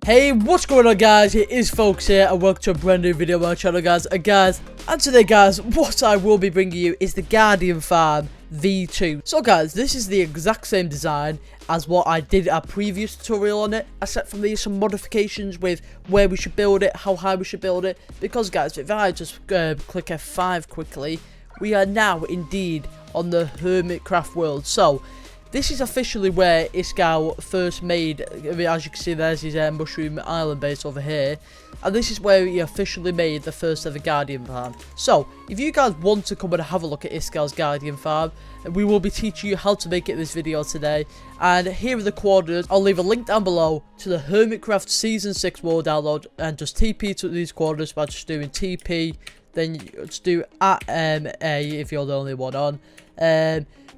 Hey, what's going on, guys? It is Folks here, and welcome to a brand new video on my channel, guys. And today, guys, what I will be bringing you is the Guardian Farm V2. So, guys, this is the exact same design as what I did a previous tutorial on it, except from these some modifications with where we should build it, how high we should build it. Because, guys, if I just click F5 quickly, we are now indeed on the Hermitcraft world. So this is officially where Iskall first made, as you can see there's his mushroom island base over here, and this is where he officially made the first ever Guardian Farm. So if you guys want to come and have a look at Iskall's Guardian Farm, we will be teaching you how to make it in this video today. And here are the coordinates. I'll leave a link down below to the Hermitcraft Season 6 world download, and just TP to these coordinates by just doing TP, then you just do @ A if you're the only one on.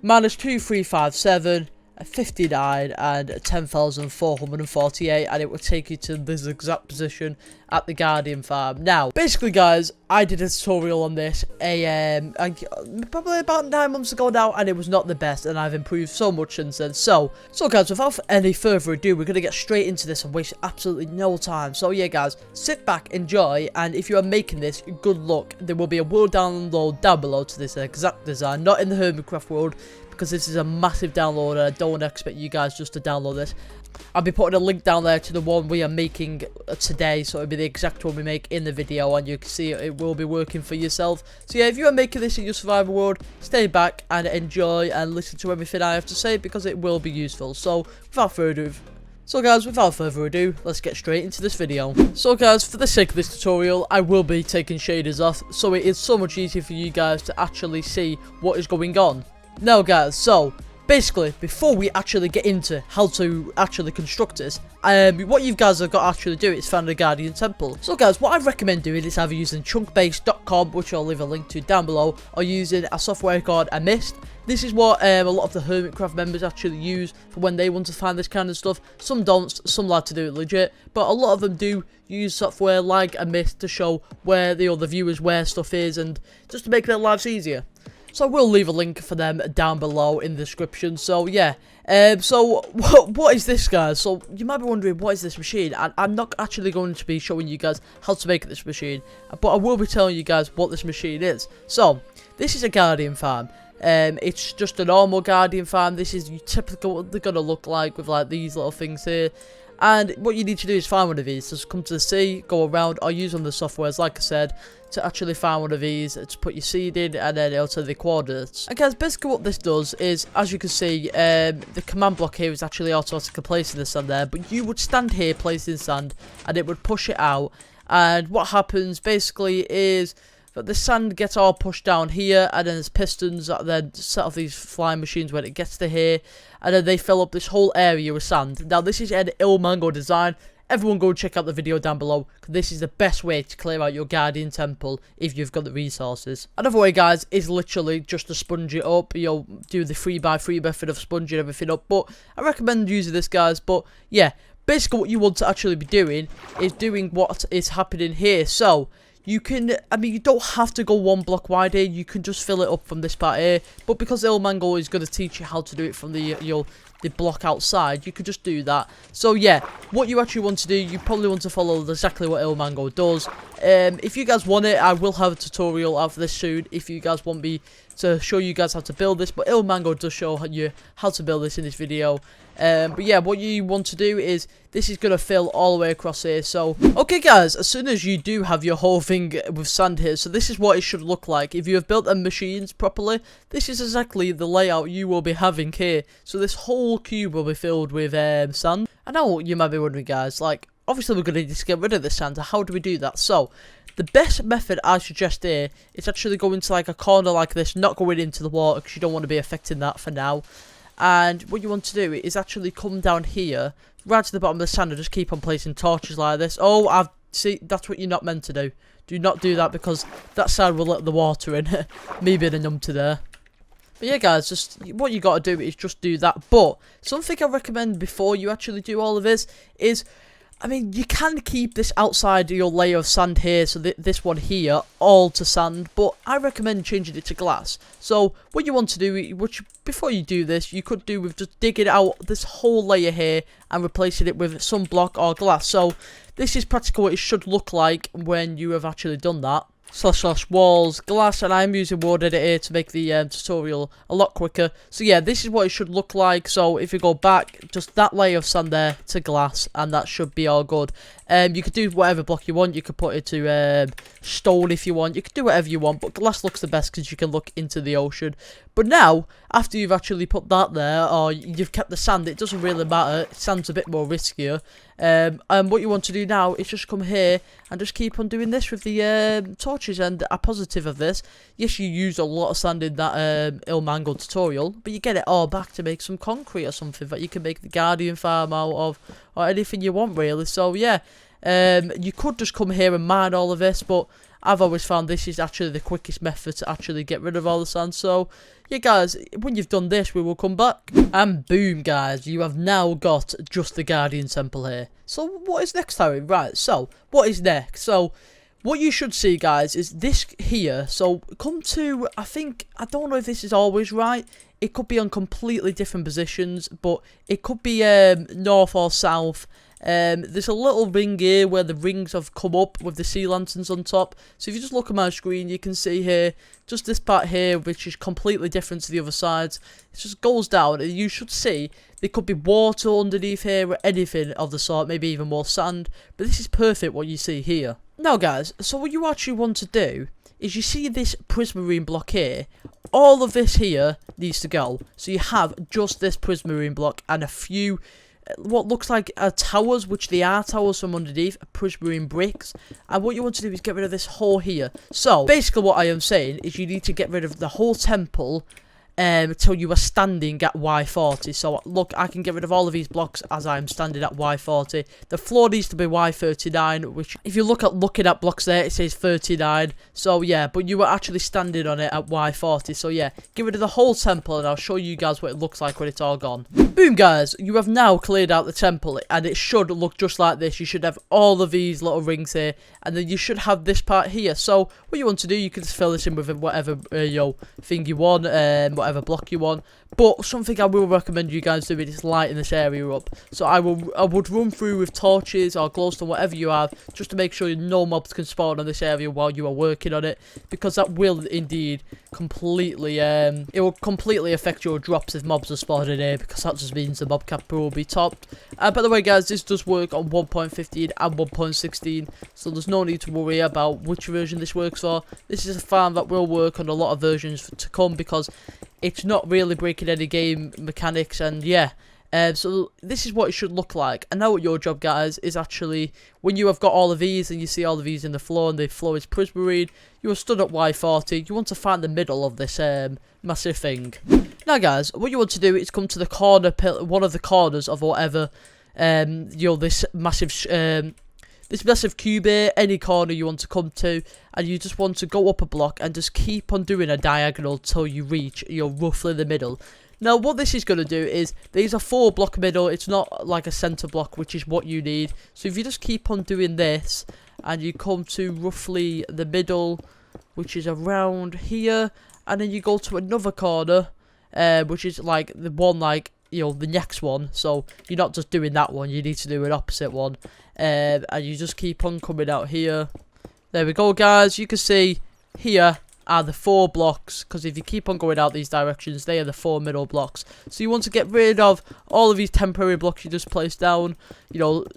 -2357, 59 and 10,448, and it will take you to this exact position at the Guardian Farm. Now, basically, guys, I did a tutorial on this probably about 9 months ago now, and it was not the best, and I've improved so much since then. So guys, without any further ado, we're gonna get straight into this and waste absolutely no time. So yeah, guys, sit back, enjoy, and if you are making this, good luck. There will be a world download down below to this exact design, not in the Hermitcraft world, because this is a massive download and I don't expect you guys just to download this. I'll be putting a link down there to the one we are making today, so it'll be the exact one we make in the video, and you can see it will be working for yourself. So yeah, if you are making this in your survival world, stay back and enjoy and listen to everything I have to say, because it will be useful. So without further ado, let's get straight into this video. So guys, for the sake of this tutorial, I will be taking shaders off, so it is so much easier for you guys to actually see what is going on. Now guys, so basically, before we actually get into how to actually construct this, what you guys have got to actually do is find a Guardian Temple. So guys, what I recommend doing is either using chunkbase.com, which I'll leave a link to down below, or using a software called Mist. This is what a lot of the Hermitcraft members actually use for when they want to find this kind of stuff. Some don't, some like to do it legit, but a lot of them do use software like Mist to show where the other viewers where stuff is, and just to make their lives easier. So I will leave a link for them down below in the description. So yeah, so what is this, guys? So you might be wondering, what is this machine? And I'm not actually going to be showing you guys how to make this machine, but I will be telling you guys what this machine is. So this is a Guardian Farm. It's just a normal Guardian Farm. This is typical what they're gonna look like, with like these little things here. And what you need to do is find one of these. Just come to the sea, go around, or use one of the softwares, like I said, to actually find one of these, to put your seed in, and then it'll tell the coordinates. And guys, basically what this does is, as you can see, the command block here is actually automatically placing the sand there, but you would stand here placing sand, and it would push it out. And what happens basically is that the sand gets all pushed down here, and then there's pistons that then set off these flying machines when it gets to here, and then they fill up this whole area with sand. Now this is an Ilmango design. Everyone go check out the video down below, because this is the best way to clear out your Guardian Temple if you've got the resources. Another way, guys, is literally just to sponge it up. You'll do the 3x3 method of sponging everything up, but I recommend using this, guys. But yeah, basically what you want to actually be doing is doing what is happening here. So you can, I mean, you don't have to go one block wide here. You can just fill it up from this part here. But because Ilmango is going to teach you how to do it from the block outside, you could just do that. So yeah, what you actually want to do, you probably want to follow exactly what Ilmango does. If you guys want it, I will have a tutorial out for this soon, if you guys want me to show you guys how to build this. But Ilmango does show you how to build this in this video. But yeah, what you want to do is, this is going to fill all the way across here. So okay guys, as soon as you do have your whole thing with sand here, so this is what it should look like. If you have built the machines properly, this is exactly the layout you will be having here. So this whole cube will be filled with sand. I know you might be wondering, guys, like, obviously we're going to need to get rid of this sand. How do we do that? So the best method I suggest here is actually go into like a corner like this, not going into the water, because you don't want to be affecting that for now. And what you want to do is actually come down here, right to the bottom of the sand, and just keep on placing torches like this. Oh, see, that's what you're not meant to do. Do not do that, because that side will let the water in. Me being a numpty there. But yeah, guys, just what you got to do is just do that. But something I recommend before you actually do all of this is, I mean, you can keep this outside your layer of sand here, so this one here, all to sand, but I recommend changing it to glass. So, what you want to do, before you do this, you could do with just digging out this whole layer here and replacing it with some block or glass. So, this is practically what it should look like when you have actually done that. / walls, glass, and I'm using word edit here to make the tutorial a lot quicker. So yeah, this is what it should look like. So if you go back, just that layer of sand there to glass, and that should be all good. You could do whatever block you want. You could put it to stone if you want. You could do whatever you want, but glass looks the best because you can look into the ocean. But now, after you've actually put that there, or you've kept the sand, it doesn't really matter. Sand's a bit more riskier. And what you want to do now is just come here and just keep on doing this with the torches. And a positive of this, yes, you used a lot of sand in that ill-mangled tutorial, but you get it all back to make some concrete or something that you can make the Guardian farm out of, or anything you want really. So yeah, you could just come here and mine all of this, but I've always found this is actually the quickest method to actually get rid of all the sand. So yeah guys, when you've done this, we will come back. And boom guys, you have now got just the Guardian temple here. So what is next, Harry? Right, so what is next? So what you should see guys is this here. So come to, I don't know if this is always right. It could be on completely different positions, but it could be north or south. There's a little ring here where the rings have come up with the sea lanterns on top. So if you just look at my screen, you can see here, just this part here, which is completely different to the other sides. It just goes down, and you should see there could be water underneath here or anything of the sort, maybe even more sand. But this is perfect what you see here. Now guys, so what you actually want to do is you see this prismarine block here. All of this here needs to go. So you have just this prismarine block and a few what looks like towers, which they are towers from underneath, prismarine bricks. And what you want to do is get rid of this hole here. So basically what I am saying is you need to get rid of the whole temple until you are standing at Y40. So look, I can get rid of all of these blocks as I'm standing at Y40. The floor needs to be Y39, which if you looking at blocks there, it says 39. So yeah, but you are actually standing on it at Y40. So yeah, get rid of the whole temple, and I'll show you guys what it looks like when it's all gone. Boom guys, you have now cleared out the temple, and it should look just like this. You should have all of these little rings here, and then you should have this part here. So what you want to do, you can just fill this in with whatever thing you want, whatever block you want. But something I will recommend you guys doing is lighting this area up. So I would run through with torches or glowstone, whatever you have, just to make sure no mobs can spawn on this area while you are working on it, because that will indeed completely it will completely affect your drops if mobs are spawning here, because that just means the mob cap will be topped. By the way guys, this does work on 1.15 and 1.16, so there's no need to worry about which version this works for. This is a farm that will work on a lot of versions to come, because it's not really breaking any game mechanics. And yeah, so this is what it should look like. And now what your job guys is actually, when you have got all of these and you see all of these in the floor, and the floor is prismarine, you are stood at Y40, you want to find the middle of this massive thing. Now guys, what you want to do is come to the corner, one of the corners of whatever this massive cube here, any corner you want to come to, and you just want to go up a block and just keep on doing a diagonal till you reach roughly the middle. Now what this is going to do is, these are 4 block middle, it's not like a center block, which is what you need. So if you just keep on doing this and you come to roughly the middle, which is around here, and then you go to another corner, which is like the one the next one. So you're not just doing that one, you need to do an opposite one. And you just keep on coming out here. There we go guys, you can see here are the 4 blocks, because if you keep on going out these directions, they are the 4 middle blocks. So you want to get rid of all of these temporary blocks you just placed down,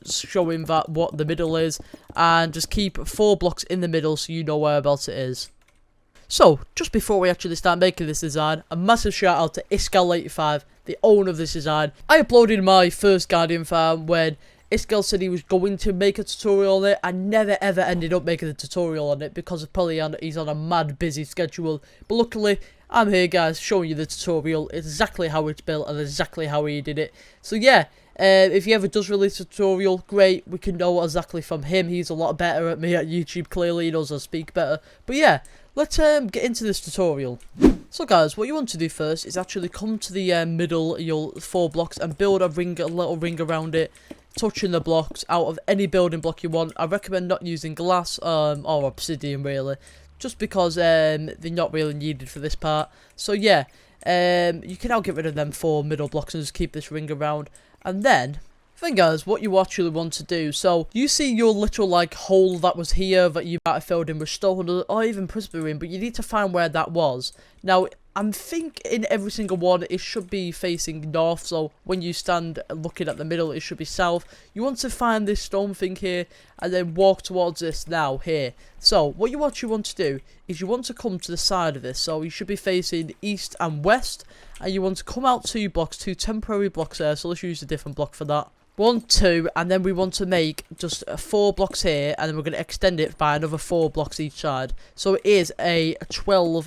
showing that what the middle is, and just keep 4 blocks in the middle so you know whereabouts it is. So, just before we actually start making this design, a massive shout out to ISKALL85, the owner of this design. I uploaded my first Guardian farm when Iskall said he was going to make a tutorial on it. I never ever ended up making a tutorial on it because he's on a mad busy schedule. But luckily, I'm here guys showing you the tutorial, exactly how it's built and exactly how he did it. So yeah, if he ever does release a tutorial, great, we can know exactly from him. He's a lot better at me at YouTube, clearly, he knows how to speak better. But yeah, let's get into this tutorial. So guys, what you want to do first is actually come to the middle, your 4 blocks, and build a little ring around it. touching the blocks out of any building block you want. I recommend not using glass or obsidian really, just because they're not really needed for this part. So yeah, you can now get rid of them 4 middle blocks and just keep this ring around. And then guys, what you actually want to do, so you see your little like hole that was here that you might have filled in with stone or even prismarine, but you need to find where that was. Now I'm thinking in every single one it should be facing north, so when you stand looking at the middle it should be south. You want to find this stone thing here and then walk towards this now here. So what you actually want to do is you want to come to the side of this, so you should be facing east and west, and you want to come out 2 blocks, 2 temporary blocks there. So let's use a different block for that. 1, 2, and then we want to make just 4 blocks here, and then we're going to extend it by another 4 blocks each side. So it is a 12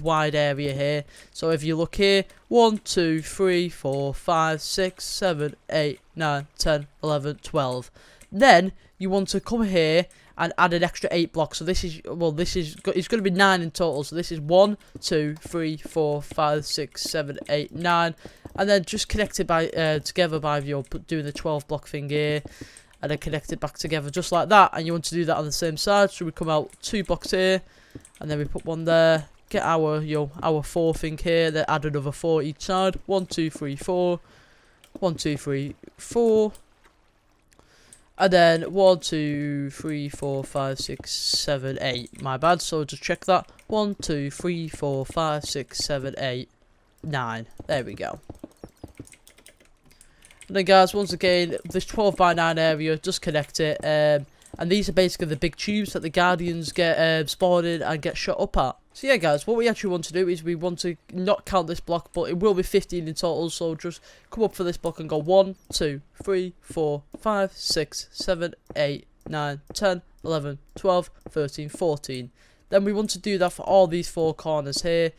wide area here. So if you look here, 1, 2, 3, 4, 5, 6, 7, 8, 9, 10, 11, 12. Then you want to come here and add an extra 8 blocks. So this is, well, it's going to be 9 in total. So this is 1, 2, 3, 4, 5, 6, 7, 8, 9. And then just connect it by together by doing the 12 block thing here, and then connect it back together just like that. And you want to do that on the same side, so we come out 2 blocks here, and then we put 1 there. Get our 4 thing here, then add another 4 each side. 1, 2, 3, 4. 1, 2, 3, 4. And then 1, 2, 3, 4, 5, 6, 7, 8. My bad. So just check that. 1, 2, 3, 4, 5, 6, 7, 8, 9. There we go. And then guys, once again, this 12 by 9 area, just connect it. And these are basically the big tubes that the Guardians get spawned in and get shot up at. So yeah guys, what we actually want to do is we want to not count this block, but it will be 15 in total. So just come up for this block and go 1, 2, 3, 4, 5, 6, 7, 8, 9, 10, 11, 12, 13, 14. Then we want to do that for all these 4 corners here.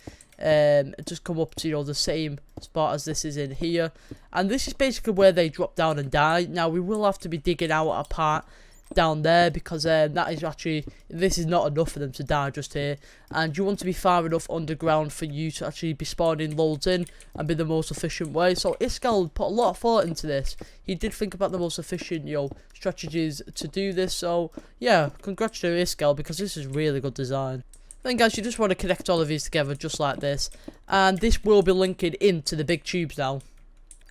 Just come up to the same spot as this is in here, and this is basically where they drop down and die. Now we will have to be digging out a part down there because that is actually, this is not enough for them to die just here, and you want to be far enough underground for you to actually be spawning loads in and be the most efficient way. So iskall put a lot of thought into this. He did think about the most efficient strategies to do this. So yeah, congrats to iskall, because this is really good design. Then guys, you just want to connect all of these together just like this, and this will be linking into the big tubes now.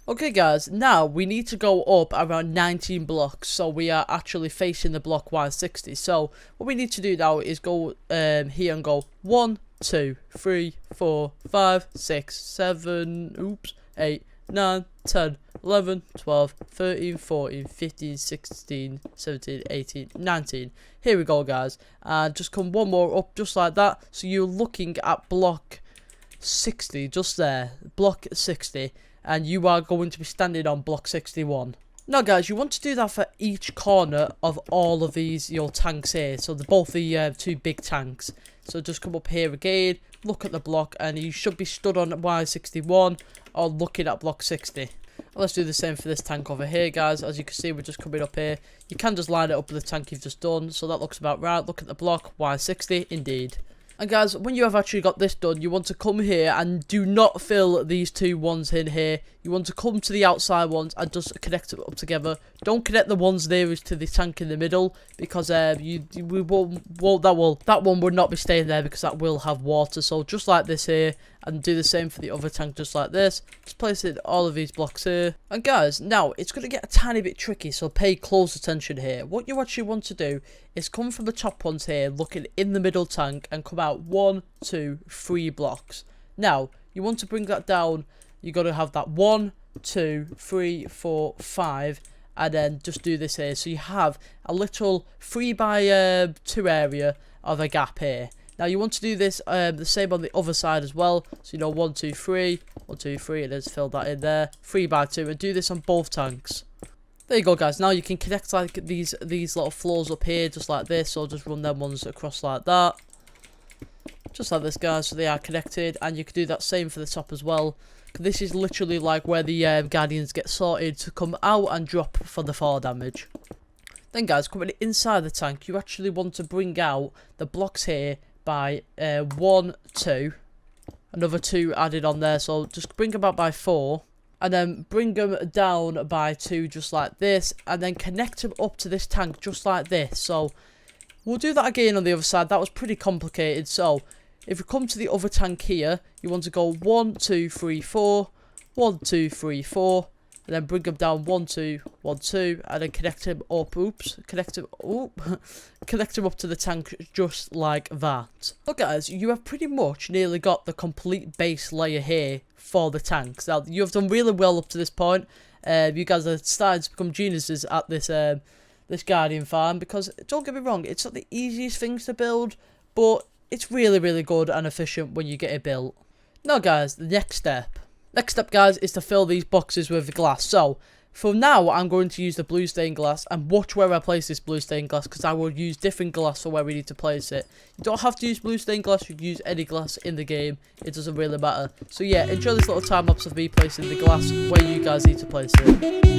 Okay guys, now we need to go up around 19 blocks, so we are actually facing the block Y60. So what we need to do now is go here and go 1, 2, 3, 4, 5, 6, 7, 8, 9, 10, 11, 12, 13, 14, 15, 16, 17, 18, 19. Here we go guys, and just come 1 more up just like that. So you're looking at block 60 just there, block 60, and you are going to be standing on block 61. Now guys, you want to do that for each corner of all of these tanks here, so both the 2 big tanks. So just come up here again, look at the block, and you should be stood on Y61 or looking at block 60. Let's do the same for this tank over here guys. As you can see, we're just coming up here. You can just line it up with the tank you've just done, so that looks about right. Look at the block, Y60 indeed. And guys, when you have actually got this done, you want to come here and do not fill these 2 ones in here. You want to come to the outside ones and just connect them up together. Don't connect the ones nearest to the tank in the middle, because that one would not be staying there, because that will have water. So just like this here, and do the same for the other tank just like this. Just place it all of these blocks here. And guys, now it's going to get a tiny bit tricky, so pay close attention here. What you actually want to do is come from the top ones here, looking in the middle tank, and come out 1, 2, 3 blocks. Now you want to bring that down. You got to have that 1, 2, 3, 4, 5, and then just do this here. So you have a little 3 by 2 area of a gap here. Now you want to do this the same on the other side as well. So 1, 2, 3, 1, 2, 3, and just fill that in there. 3 by 2, and do this on both tanks. There you go guys. Now you can connect like these little floors up here just like this, or just run them ones across like that. Just like this guys, so they are connected, and you can do that same for the top as well. This is literally like where the Guardians get sorted to come out and drop for the 4 damage. Then guys, coming inside the tank, you actually want to bring out the blocks here by 1, 2, another 2 added on there, so just bring them out by 4, and then bring them down by 2 just like this, and then connect them up to this tank just like this. So we'll do that again on the other side. That was pretty complicated. So if we come to the other tank here, you want to go 1 2 3 4, 1 2 3 4, and then bring them down 1 2 1 2, and then connect him up. Connect him up to the tank just like that. So guys, you have pretty much nearly got the complete base layer here for the tanks. Now you have done really well up to this point. You guys are starting to become geniuses at this this Guardian farm, because don't get me wrong, it's not the easiest things to build, but it's really good and efficient when you get it built. Now guys, the next step guys is to fill these boxes with glass. So for now I'm going to use the blue stained glass, and watch where I place this blue stained glass, because I will use different glass for where we need to place it. You don't have to use blue stained glass, you can use any glass in the game, it doesn't really matter. So yeah, enjoy this little time lapse of me placing the glass where you guys need to place it.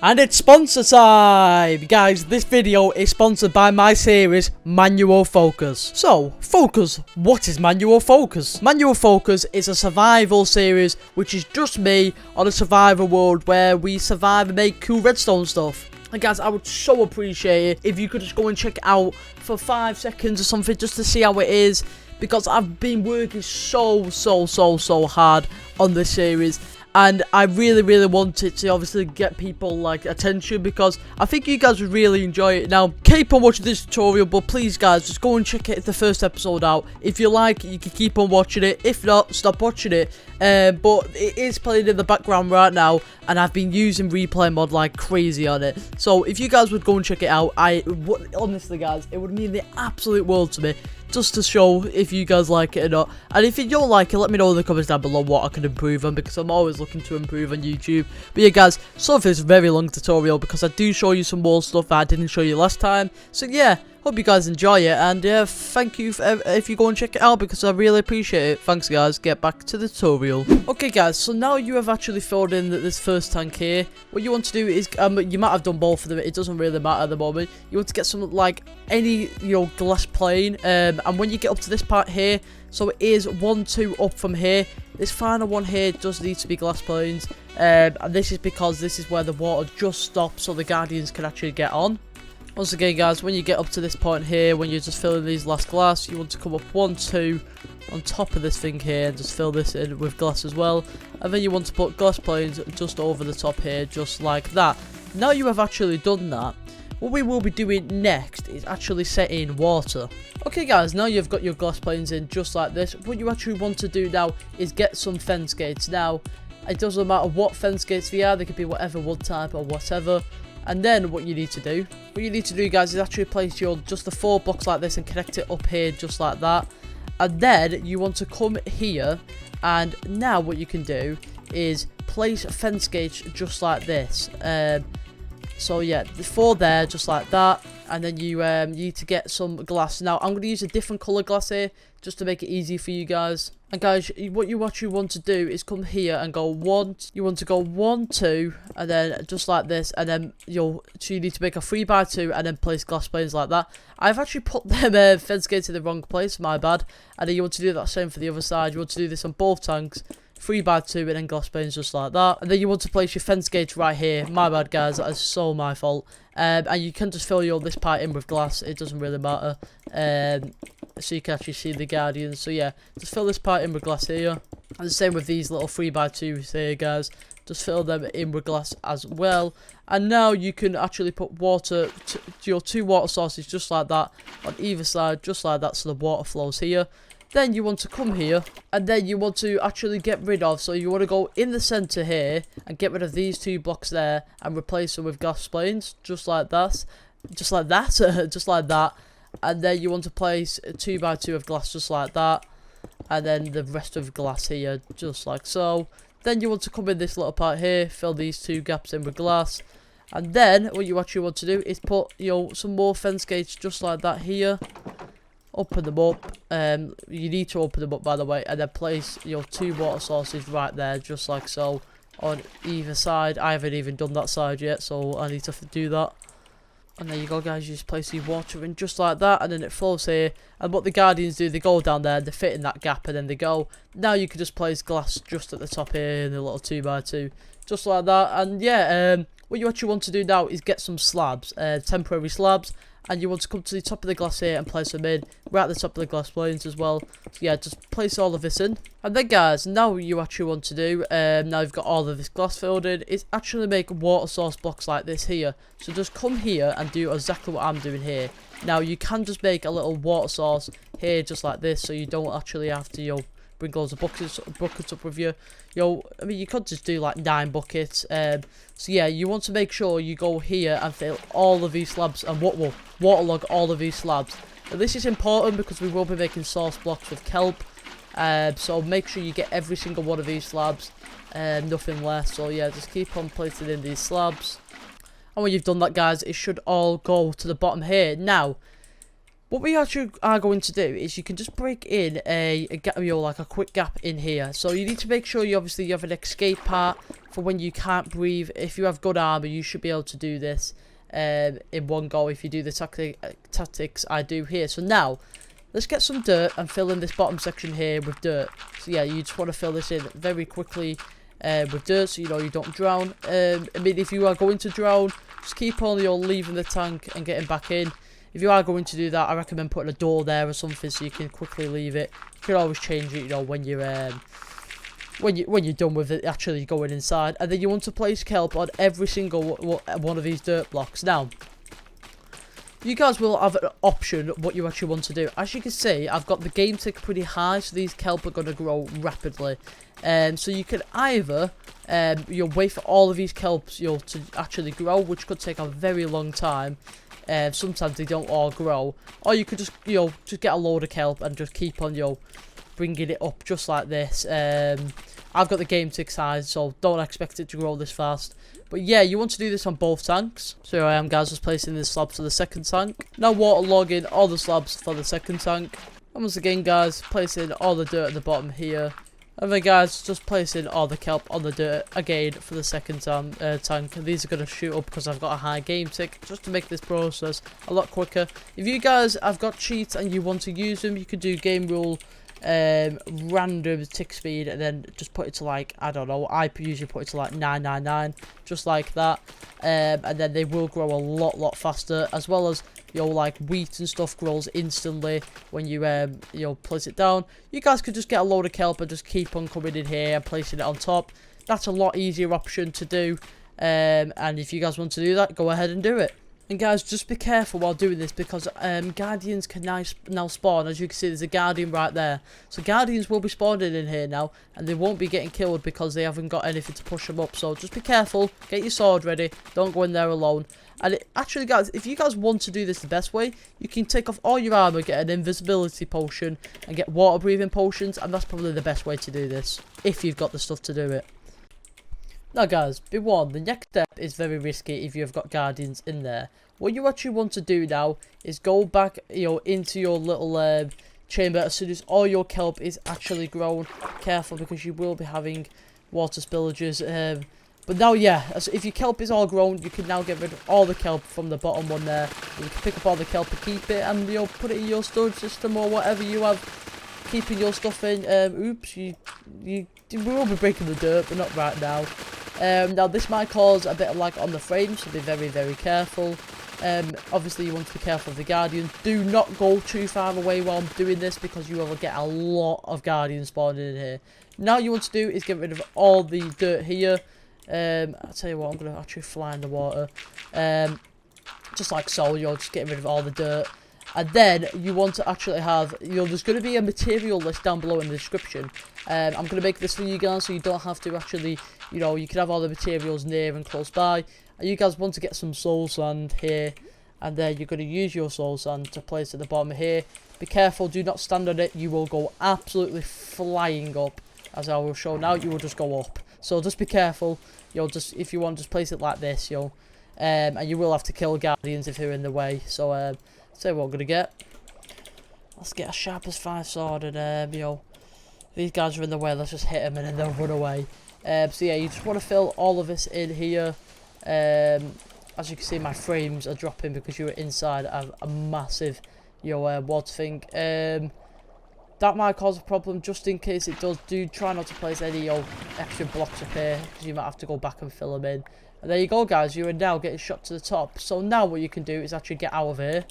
And it's sponsor time! Guys, this video is sponsored by my series, Manual Focus. So, Focus, what is Manual Focus? Manual Focus is a survival series, which is just me on a survival world where we survive and make cool redstone stuff. And guys, I would so appreciate it if you could just go and check it out for 5 seconds or something, just to see how it is. Because I've been working so hard on this series. And I really want it to obviously get people like attention, because I think you guys would really enjoy it. Now, keep on watching this tutorial, but please guys, just go and check the first episode out. If you like, you can keep on watching it. If not, stop watching it. But it is playing in the background right now, and I've been using replay mod like crazy on it. So if you guys would go and check it out, honestly guys, it would mean the absolute world to me, just to show if you guys like it or not. And if you don't like it, let me know in the comments down below what I can improve on, because I'm always looking to improve on YouTube. But yeah guys, sorry for this very long tutorial, because I do show you some more stuff that I didn't show you last time. So yeah, hope you guys enjoy it, and yeah, thank you if you go and check it out, because I really appreciate it. Thanks guys, get back to the tutorial. Okay guys, so now you have actually filled in this first tank here. What you want to do is, you might have done both of them, it doesn't really matter at the moment. You want to get some, like, any, glass plane, and when you get up to this part here, so it is 1 2 up from here, this final one here does need to be glass planes, and this is because this is where the water just stops, so the Guardians can actually get on. Once again guys, when you get up to this point here, when you're just filling these last glass, you want to come up 1 2 on top of this thing here, and just fill this in with glass as well. And then you want to put glass planes just over the top here, just like that. Now you have actually done that, what we will be doing next is actually setting water. Okay guys, now you've got your glass planes in just like this, what you actually want to do now is get some fence gates. Now, it doesn't matter what fence gates they are, they could be whatever wood type or whatever. And then what you need to do guys, is actually place just the 4 blocks like this and connect it up here just like that. And then you want to come here, and now what you can do is place fence gates just like this. So yeah, the 4 there just like that, and then you need to get some glass. Now I'm going to use a different color glass here just to make it easy for you guys. And guys, what you actually want to do is come here and go 1. You want to go 1 2, and then just like this, and then so you need to make a 3 by 2, and then place glass planes like that. I've actually put them fence gates in the wrong place, my bad. And then you want to do that same for the other side. You want to do this on both tanks. 3 by 2, and then glass planes just like that. And then you want to place your fence gates right here. My bad guys, that is so my fault. And you can just fill this part in with glass, it doesn't really matter. So you can actually see the Guardians. So yeah, just fill this part in with glass here. And the same with these little 3 by 2s here guys. Just fill them in with glass as well. And now you can actually put water, your 2 water sources just like that on either side, just like that, so the water flows here. Then you want to come here, and then you want to actually get rid of, so you want to go in the center here and get rid of these 2 blocks there and replace them with glass planes just like that, just like that. And then you want to place a 2 by 2 of glass just like that, and then the rest of glass here just like so. Then you want to come in this little part here, fill these 2 gaps in with glass. And then what you actually want to do is put, you know, some more fence gates just like that here. Open them up. You need to open them up, by the way, and then place your 2 water sources right there, just like so, on either side. I haven't even done that side yet, so I need to do that. And there you go, guys. You just place your water in just like that, and then it flows here. And what the Guardians do, they go down there, they fit in that gap, and then they go. Now you can just place glass just at the top here in a little 2x2, just like that. And yeah, what you actually want to do now is get some slabs, temporary slabs. And you want to come to the top of the glass here and place them in, right at the top of the glass planes as well. So yeah, just place all of this in. And then guys, now what you actually want to do, now you've got all of this glass filled in, is actually make water source blocks like this here. So just come here and do exactly what I'm doing here. Now you can just make a little water source here just like this, so you don't actually have to, you know, bring loads of buckets up with you. I mean, you could just do like 9 buckets. So yeah, you want to make sure you go here and fill all of these slabs and waterlog all of these slabs. Now, this is important because we will be making source blocks with kelp. So make sure you get every single one of these slabs, nothing less. So yeah, just keep on placing in these slabs. And when you've done that, guys, it should all go to the bottom here. Now, what we actually are going to do is you can just break in a gap, you know, like a quick gap in here. So you need to make sure you have an escape part for when you can't breathe. If you have good armor, you should be able to do this in one go if you do the tactics I do here. So now, let's get some dirt and fill in this bottom section here with dirt. So yeah, you just want to fill this in very quickly with dirt so you know you don't drown. I mean, if you are going to drown, just keep on leaving the tank and getting back in. If you are going to do that, I recommend putting a door there or something so you can quickly leave it. You can always change it, you know, when you're done with it actually going inside. And then you want to place kelp on every single one of these dirt blocks. Now, you guys will have an option what you actually want to do. As you can see, I've got the game tick pretty high, so these kelp are going to grow rapidly. So you can either wait for all of these kelps to actually grow, which could take a very long time. Sometimes they don't all grow, or you could just just get a load of kelp and just keep on bringing it up just like this. I've got the game tick size, so don't expect it to grow this fast. But yeah, you want to do this on both tanks. So here I am, guys, just placing the slabs for the second tank. Now waterlogging all the slabs for the second tank. And once again, guys, placing all the dirt at the bottom here. And then, guys, just placing all the kelp on the dirt again for the second tank. And these are going to shoot up because I've got a high game tick, just to make this process a lot quicker. If you guys have got cheats and you want to use them, you could do game rule random tick speed and then just put it to, like, I don't know, I usually put it to like 999, just like that. And then they will grow a lot faster, as well as like wheat and stuff grows instantly when you place it down. You guys could just get a load of kelp and just keep on coming in here and placing it on top. That's a lot easier option to do, and if you guys want to do that, go ahead and do it. And guys, just be careful while doing this, because Guardians can now spawn. As you can see, there's a Guardian right there. So Guardians will be spawning in here now, and they won't be getting killed because they haven't got anything to push them up. So just be careful, get your sword ready, don't go in there alone. And actually, guys, if you guys want to do this the best way, you can take off all your armor, get an invisibility potion, and get water breathing potions, and that's probably the best way to do this, if you've got the stuff to do it. Now guys, be warned, the next step is very risky if you've got Guardians in there. What you actually want to do now is go back into your little chamber as soon as all your kelp is actually grown. Careful, because you will be having water spillages. But now, yeah, if your kelp is all grown, you can now get rid of all the kelp from the bottom one there. You can pick up all the kelp and keep it, and put it in your storage system or whatever you have keeping your stuff in. Oops, we will be breaking the dirt, but not right now. Now this might cause a bit of lag on the frame, so be very careful. Obviously you want to be careful of the Guardians. Do not go too far away while I'm doing this, because you will get a lot of Guardians spawning in here. Now you want to do is get rid of all the dirt here. I'll tell you what, I'm going to actually fly in the water. Just like so, just getting rid of all the dirt. And then you want to actually have, there's going to be a material list down below in the description. I'm going to make this for you guys so you don't have to actually, you can have all the materials near and close by. And you guys want to get some soul sand here. And then you're going to use your soul sand to place at the bottom here. Be careful, do not stand on it. You will go absolutely flying up. As I will show now, you will just go up. So just be careful. You'll just, if you want, just place it like this. And you will have to kill guardians if they're in the way. So say what we're gonna get. Let's get a sharp as 5 sword, and these guys are in the way. Let's just hit them and then they'll run away. So yeah, you just want to fill all of this in here. As you can see, my frames are dropping because you were inside a massive water thing. That might cause a problem. Just in case it does, do try not to place any extra blocks up here, because you might have to go back and fill them in. And there you go, guys. You are now getting shot to the top. So now what you can do is actually get out of here.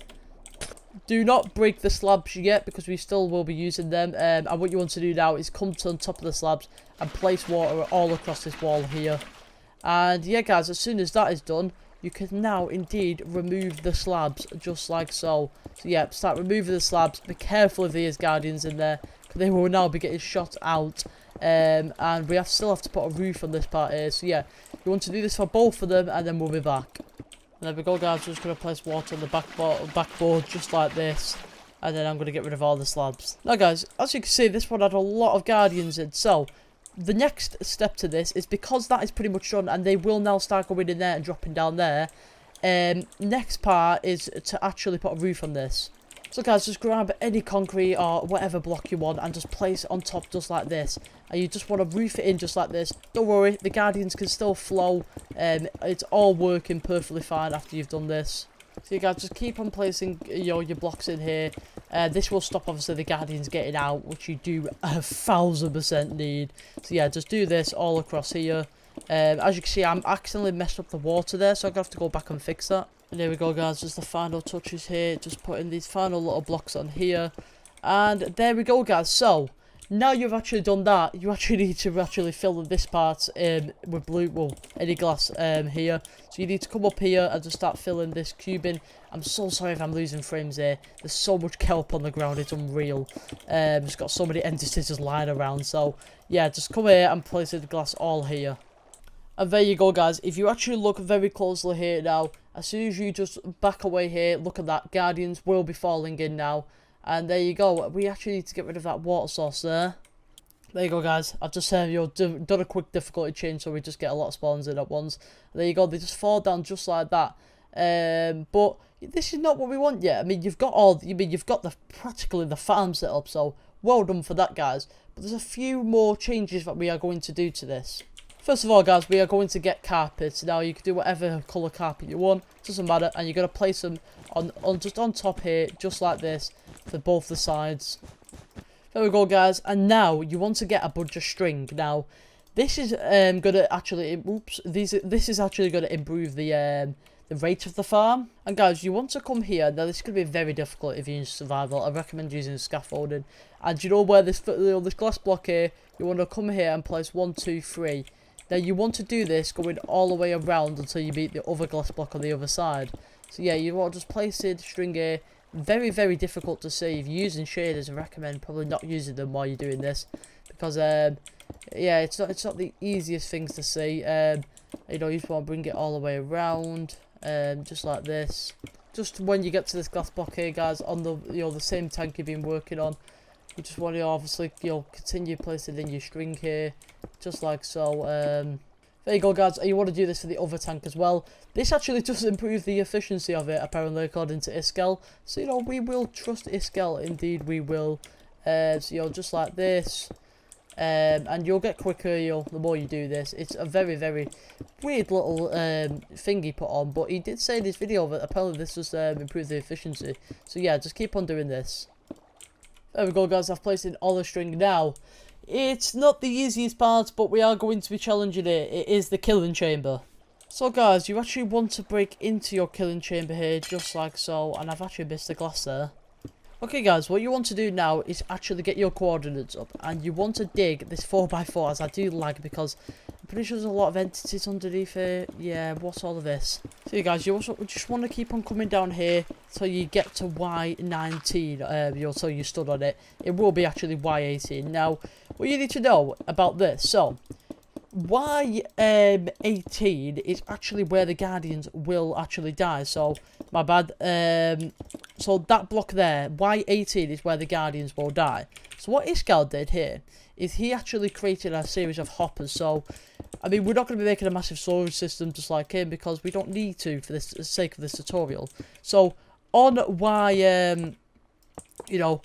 Do not break the slabs yet, because we still will be using them. And what you want to do now is come to on top of the slabs and place water all across this wall here. And yeah, guys, as soon as that is done, you can now indeed remove the slabs, just like so. So yeah, start removing the slabs. Be careful if there's guardians in there, because they will now be getting shot out. And we still have to put a roof on this part here. So yeah, you want to do this for both of them, and then we'll be back. And there we go, guys. We're just going to place water on the backboard just like this. And then I'm going to get rid of all the slabs. Now, guys, as you can see, this one had a lot of guardians in. So the next step to this is, because that is pretty much done and they will now start going in there and dropping down there. Next part is to actually put a roof on this. So guys, just grab any concrete or whatever block you want and just place it on top just like this. And you just want to roof it in just like this. Don't worry, the guardians can still flow. It's all working perfectly fine after you've done this. So you guys just keep on placing your blocks in here. This will stop obviously the guardians getting out, which you do 1000% need. So yeah, just do this all across here. As you can see, I'm accidentally messed up the water there, so I'm gonna have to go back and fix that. And there we go, guys, just the final touches here. Just putting these final little blocks on here. And there we go, guys. So now you've actually done that, you actually need to actually fill this part with blue, well, any glass here. So you need to come up here and just start filling this cube in. I'm so sorry if I'm losing frames here. There's so much kelp on the ground, it's unreal. It's got so many entities just lying around. So yeah, just come here and place the glass all here. And there you go, guys. If you actually look very closely here now, as soon as you just back away here, look at that, guardians will be falling in now. And there you go. We actually need to get rid of that water source there. There you go, guys. I've just done a quick difficulty change, so we just get a lot of spawns in at once. There you go. They just fall down just like that. But this is not what we want yet. I mean, you've got practically the farm set up, so well done for that, guys. But there's a few more changes that we are going to do to this. First of all, guys, we are going to get carpets. Now, you can do whatever colour carpet you want. Doesn't matter. And you're going to place them just on top here, just like this, for both the sides. There we go, guys. And now, you want to get a bunch of string. Now, this is going to actually... This is actually going to improve the rate of the farm. And, guys, you want to come here. Now, this is going to be very difficult if you're in survival. I recommend using scaffolding. And you know where this glass block here, you want to come here and place 1, 2, 3. Now, you want to do this going all the way around until you meet the other glass block on the other side. So, yeah, you want to just place it, string here. Very, very difficult to see. If you're using shaders, I recommend probably not using them while you're doing this. Because, yeah, it's not the easiest things to see. You know, you just want to bring it all the way around. Just like this. Just when you get to this glass block here, guys, on the same tank you've been working on. You just want to obviously, continue placing in your string here, just like so. There you go, guys. And you want to do this for the other tank as well. This actually does improve the efficiency of it, apparently, according to ISKALL. So, we will trust ISKALL. Indeed, we will. So, just like this. And you'll get quicker, the more you do this. It's a very, very weird little thing he put on. But he did say in this video that apparently this does improve the efficiency. So, yeah, just keep on doing this. There we go, guys. I've placed in all the string now. It's not the easiest part, but we are going to be challenging it. It is the killing chamber. So, guys, you actually want to break into your killing chamber here, just like so. And I've actually missed the glass there. Okay, guys, what you want to do now is actually get your coordinates up. And you want to dig this 4x4, as I do lag, because I'm pretty sure there's a lot of entities underneath here. Yeah, what's all of this? So, you guys, you also just want to keep on coming down here till you get to Y19. So you stood on it. It will be actually Y18. Now, what you need to know about this. So, Y18 is actually where the guardians will actually die. So, My bad. So that block there, Y18, is where the Guardians will die. So what Iskall did here is he actually created a series of hoppers. So, I mean, we're not going to be making a massive storage system just like him because we don't need to for the sake of this tutorial. So, on Y, you know,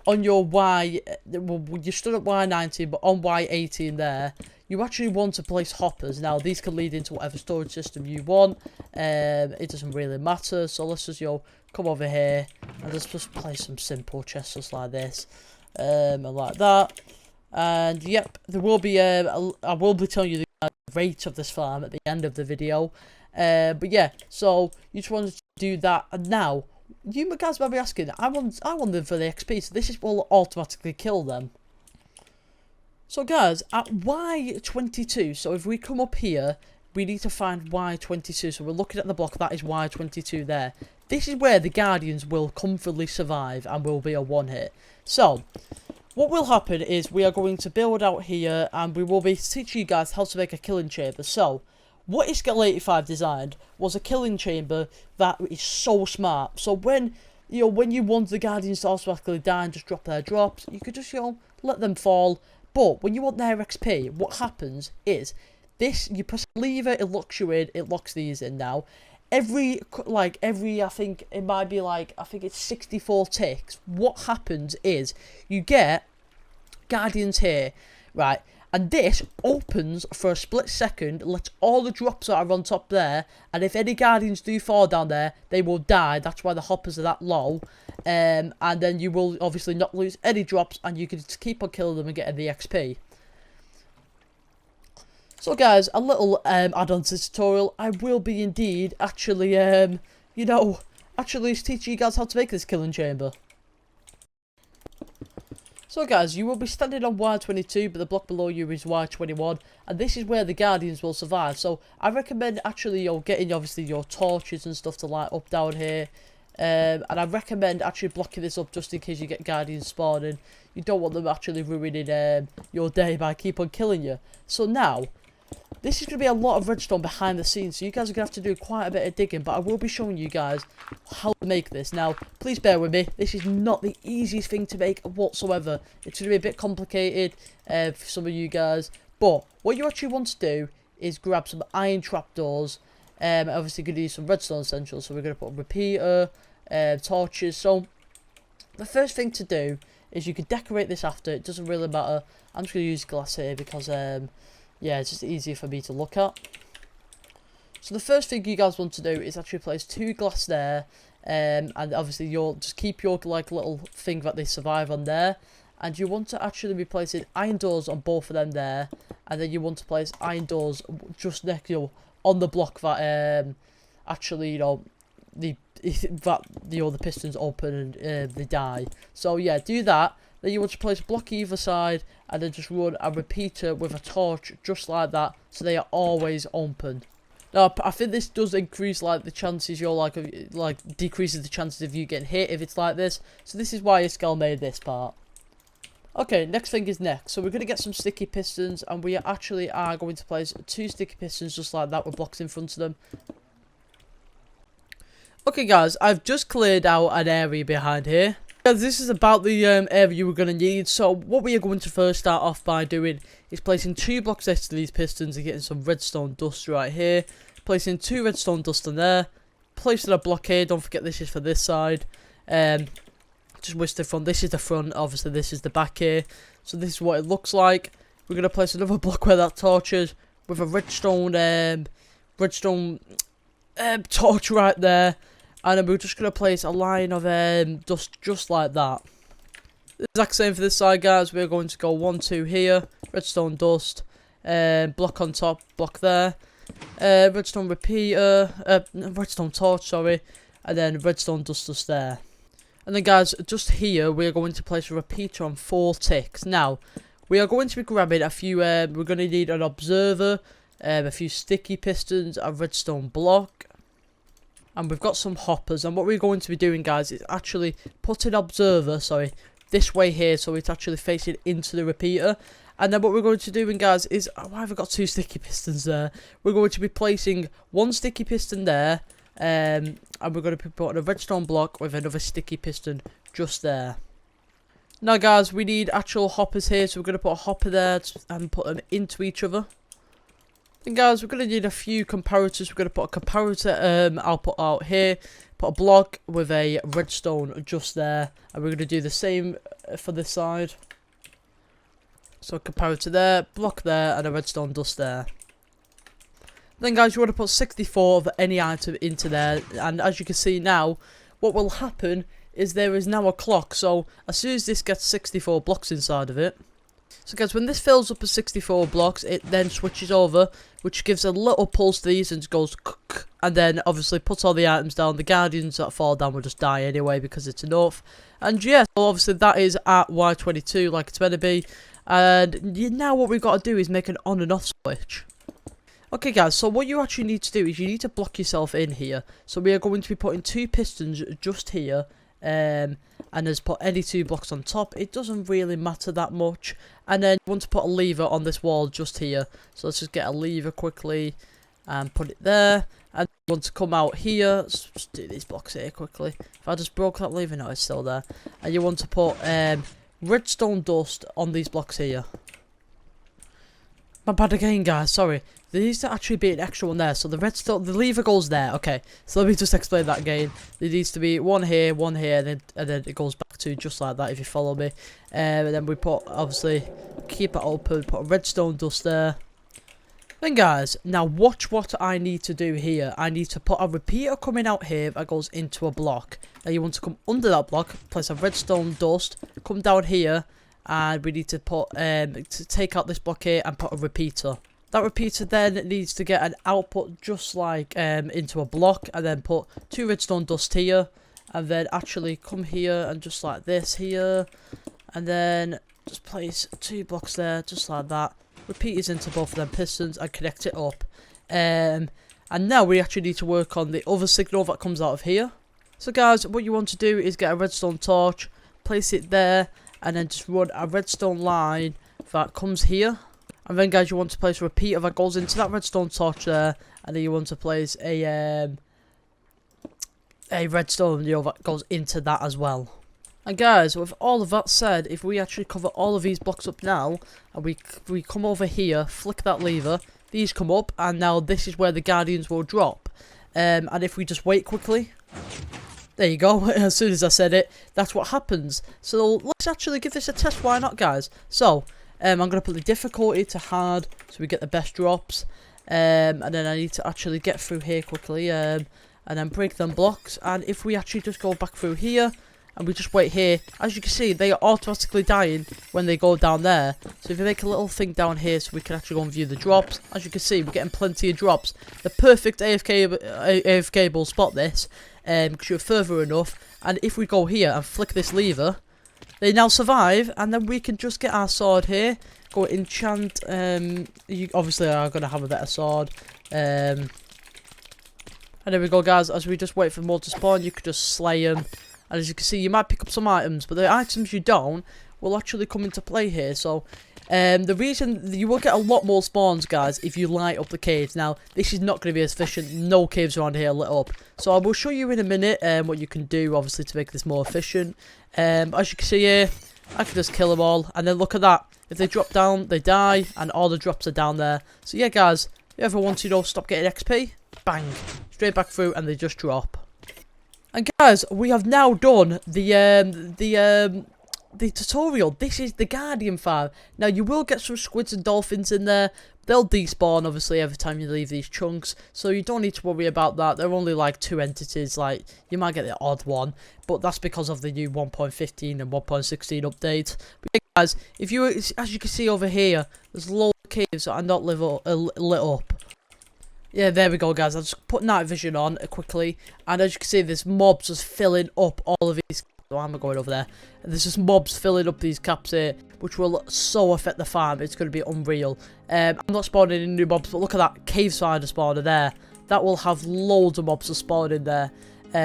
on your Y, well, you stood at Y19, but on Y18 there, you actually want to place hoppers. Now, these can lead into whatever storage system you want. It doesn't really matter. So, let's just, come over here and let's just place some simple chests just like this. And like that. And, yep, there will be, I will be telling you the rate of this farm at the end of the video. But, yeah, so you just want to do that. And now, you guys might be asking, I want them for the XP, so this will automatically kill them. So guys, at Y22, so if we come up here, we need to find Y22. So we're looking at the block, that is Y22 there. This is where the Guardians will comfortably survive and will be a one-hit. So, what will happen is we are going to build out here and we will be teaching you guys how to make a killing chamber. So, what ISKALL85 designed was a killing chamber that is so smart. So when you want the Guardians to automatically die and just drop their drops, you could just, let them fall. But when you want their XP, what happens is this, you press a lever, it locks you in, it locks these in now. Every, I think it might be I think it's 64 ticks. What happens is you get Guardians here, right? And this opens for a split second, lets all the drops that are on top there, and if any Guardians do fall down there, they will die. That's why the hoppers are that low. And then you will obviously not lose any drops, and you can just keep on killing them and getting the XP. So guys, a little add-on to this tutorial. I will be indeed actually, actually teaching you guys how to make this killing chamber. So guys, you will be standing on Y22, but the block below you is Y21, and this is where the Guardians will survive. So I recommend actually getting obviously your torches and stuff to light up down here. And I recommend actually blocking this up just in case you get Guardians spawning. You don't want them actually ruining your day by keep on killing you. So now, this is going to be a lot of redstone behind the scenes, so you guys are going to have to do quite a bit of digging, but I will be showing you guys how to make this. Now, please bear with me, this is not the easiest thing to make whatsoever. It's going to be a bit complicated for some of you guys, but what you actually want to do is grab some iron trapdoors. Obviously going to use some redstone essentials, so we're going to put a repeater, torches. So, the first thing to do is you could decorate this after, it doesn't really matter. I'm just going to use glass here because yeah, it's just easier for me to look at. So the first thing you guys want to do is actually place 2 glass there, and obviously you'll just keep your little thing that they survive on there, and you want to actually be placing iron doors on both of them there, and then you want to place iron doors just next on the block that actually the pistons open and they die. So yeah, do that. Then you want to place a block either side, and then just run a repeater with a torch just like that, so they are always open. Now, I think this does increase the chances decreases the chances of you getting hit if it's like this. So this is why Iskall made this part. Okay, next thing is next. So we're going to get some sticky pistons, and we actually are going to place 2 sticky pistons just like that with blocks in front of them. Okay guys, I've just cleared out an area behind here. This is about the area we're going to need. So what we are going to first start off by doing is placing 2 blocks next to these pistons and getting some redstone dust right here. Placing 2 redstone dust in there. Placing a block here. Don't forget this is for this side. Just wish the front. This is the front. Obviously this is the back here. So this is what it looks like. We're going to place another block where that torch is with a redstone torch right there. And then we're just going to place a line of dust just like that. The exact same for this side, guys. We're going to go 1, 2 here. Redstone dust. Block on top. Block there. Redstone repeater. Redstone torch, sorry. And then redstone dust just there. And then, guys, just here, we're going to place a repeater on 4 ticks. Now, we are going to be grabbing a few... we're going to need an observer. A few sticky pistons. A redstone block. And we've got some hoppers, and what we're going to be doing, guys, is actually putting observer, this way here, so it's actually facing into the repeater. And then what we're going to be doing, guys, is, why have I got 2 sticky pistons there? We're going to be placing 1 sticky piston there, and we're going to be putting a redstone block with another sticky piston just there. Now guys, we need actual hoppers here, so we're going to put a hopper there and put them into each other. And guys, we're going to need a few comparators. We're going to put a comparator output out here, put a block with a redstone just there, and we're going to do the same for this side. So a comparator there, block there, and a redstone dust there. Then guys, you want to put 64 of any item into there, and as you can see now, what will happen is there is now a clock. So as soon as this gets 64 blocks inside of it, so guys, when this fills up with 64 blocks, it then switches over, which gives a little pulse to these and goes and then obviously puts all the items down. The guardians that fall down will just die anyway because it's enough. And yeah, so obviously that is at Y22 like it's meant to be. And now what we've got to do is make an on and off switch. Okay guys, so what you actually need to do is you need to block yourself in here. So we are going to be putting 2 pistons just here. And just put any 2 blocks on top. It doesn't really matter that much. And then you want to put a lever on this wall just here. So let's just get a lever quickly and put it there. And you want to come out here. Let's just do these blocks here quickly. If I just broke that lever, no, it's still there. And you want to put redstone dust on these blocks here. My bad again, guys, sorry. There needs to actually be an extra one there. So the lever goes there. Okay, so let me just explain that again. There needs to be one here, and then it goes back to just like that if you follow me. And then we put, obviously, keep it open, put a redstone dust there. Then guys, now watch what I need to do here. I need to put a repeater coming out here that goes into a block. Now you want to come under that block, place a redstone dust, come down here, and we need to put to take out this block here and put a repeater. That repeater then needs to get an output just like into a block, and then put 2 redstone dust here, and then actually come here and just like this here, and then just place 2 blocks there just like that. Repeaters into both of them pistons and connect it up. And now we actually need to work on the other signal that comes out of here. So guys, what you want to do is get a redstone torch, place it there, and then just run a redstone line that comes here. And then guys, you want to place a repeater that goes into that redstone torch there, and then you want to place a redstone, that goes into that as well. And guys, with all of that said, if we actually cover all of these blocks up now, and we come over here, flick that lever, these come up, and now this is where the guardians will drop. And if we just wait quickly, there you go. As soon as I said it, that's what happens. So let's actually give this a test. Why not, guys? So I'm going to put the difficulty to hard so we get the best drops. And then I need to actually get through here quickly and then break them blocks. And if we actually just go back through here and we just wait here, as you can see, they are automatically dying when they go down there. So if you make a little thing down here so we can actually go and view the drops, as you can see, we're getting plenty of drops. The perfect AFK spot this because you're further enough. And if we go here and flick this lever, they now survive, and then we can just get our sword here, go enchant. You obviously are going to have a better sword. And there we go, guys. As we just wait for more to spawn, you could just slay them. And as you can see, you might pick up some items, but the items you don't will actually come into play here. So the reason you will get a lot more spawns, guys, if you light up the caves. Now, this is not going to be as efficient. No caves around here lit up. So I will show you in a minute what you can do, obviously, to make this more efficient. As you can see here, I can just kill them all. And then look at that. If they drop down, they die. And all the drops are down there. So yeah, guys, if you ever want to, stop getting XP, bang, straight back through, and they just drop. And guys, we have now done the tutorial. This is the Guardian Farm. Now, you will get some squids and dolphins in there. They'll despawn, obviously, every time you leave these chunks. So you don't need to worry about that. They're only like 2 entities. Like, you might get the odd one. But that's because of the new 1.15 and 1.16 update. But yeah, guys, if you, as you can see over here, there's loads of caves that are not lit up. Yeah, there we go, guys. I'll just put night vision on quickly. And as you can see, there's mobs just filling up all of these. Why am I going over there? And there's just mobs filling up these caps here, which will so affect the farm. It's going to be unreal. I'm not spawning any new mobs, but look at that cave spider spawner there. That will have loads of mobs to spawn in there,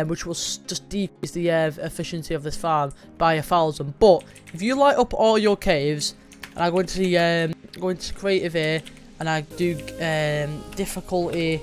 which will just decrease the efficiency of this farm by 1,000. But if you light up all your caves, and I go into creative here, and I do difficulty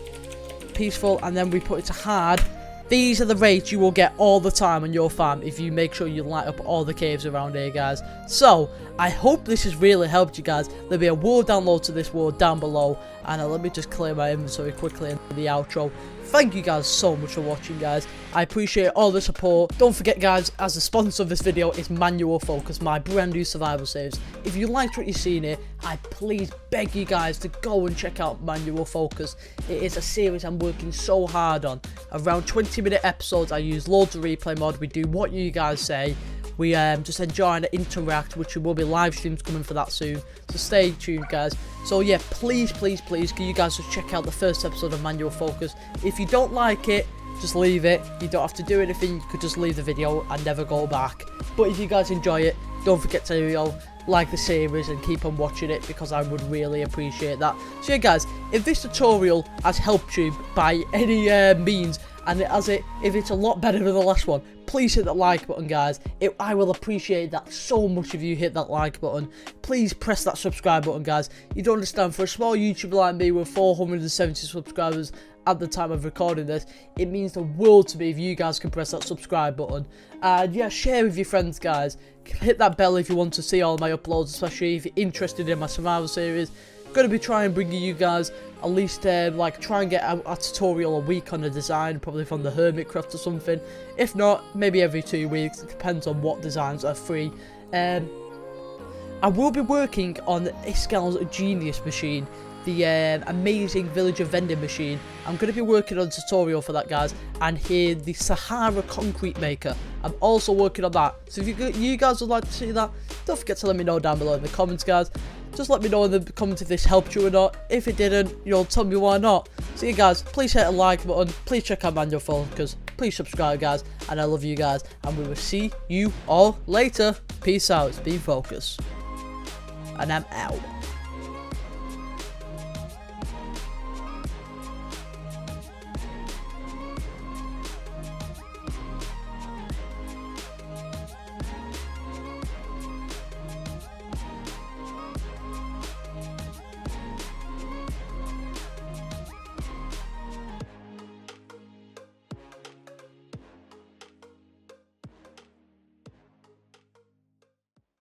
peaceful, and then we put it to hard. These are the rates you will get all the time on your farm if you make sure you light up all the caves around here, guys. So, I hope this has really helped you guys. There'll be a word download to this word down below. And let me just clear my inventory quickly in the outro. Thank you guys so much for watching, guys. I appreciate all the support. Don't forget, guys, as the sponsor of this video is OhFocus, my brand new survival saves. If you liked what you've seen here, I please beg you guys to go and check out OhFocus. It is a series I'm working so hard on. Around 20-minute episodes, I use loads of replay mod. We do what you guys say. We just enjoy and interact, which will be live streams coming for that soon. So stay tuned, guys. So yeah, please, please, please, can you guys just check out the first episode of OhFocus. If you don't like it, just leave it. You don't have to do anything. You could just leave the video and never go back. But if you guys enjoy it, don't forget to like the series and keep on watching it, because I would really appreciate that. So yeah, guys, if this tutorial has helped you by any means, and if it's a lot better than the last one, please hit that like button, guys. I will appreciate that so much if you hit that like button. Please press that subscribe button, guys. You don't understand, for a small YouTuber like me with 470 subscribers at the time of recording this, it means the world to me if you guys can press that subscribe button. And yeah, share with your friends, guys. Hit that bell if you want to see all my uploads, especially if you're interested in my survival series. Going to be trying bringing you guys at least try and get a tutorial a week on a design, probably from the Hermitcraft or something. If not, maybe every 2 weeks. It depends on what designs are free. I will be working on ISKALL's Genius machine, the amazing villager vending machine. I'm going to be working on a tutorial for that, guys, and here the Sahara concrete maker. I'm also working on that. So if you guys would like to see that, don't forget to let me know down below in the comments, guys. Just let me know in the comments if this helped you or not. If it didn't, tell me why not. So yeah, guys, please hit a like button. Please check out OhFocus. Please subscribe, guys. And I love you guys. And we will see you all later. Peace out. It's been Focus. And I'm out.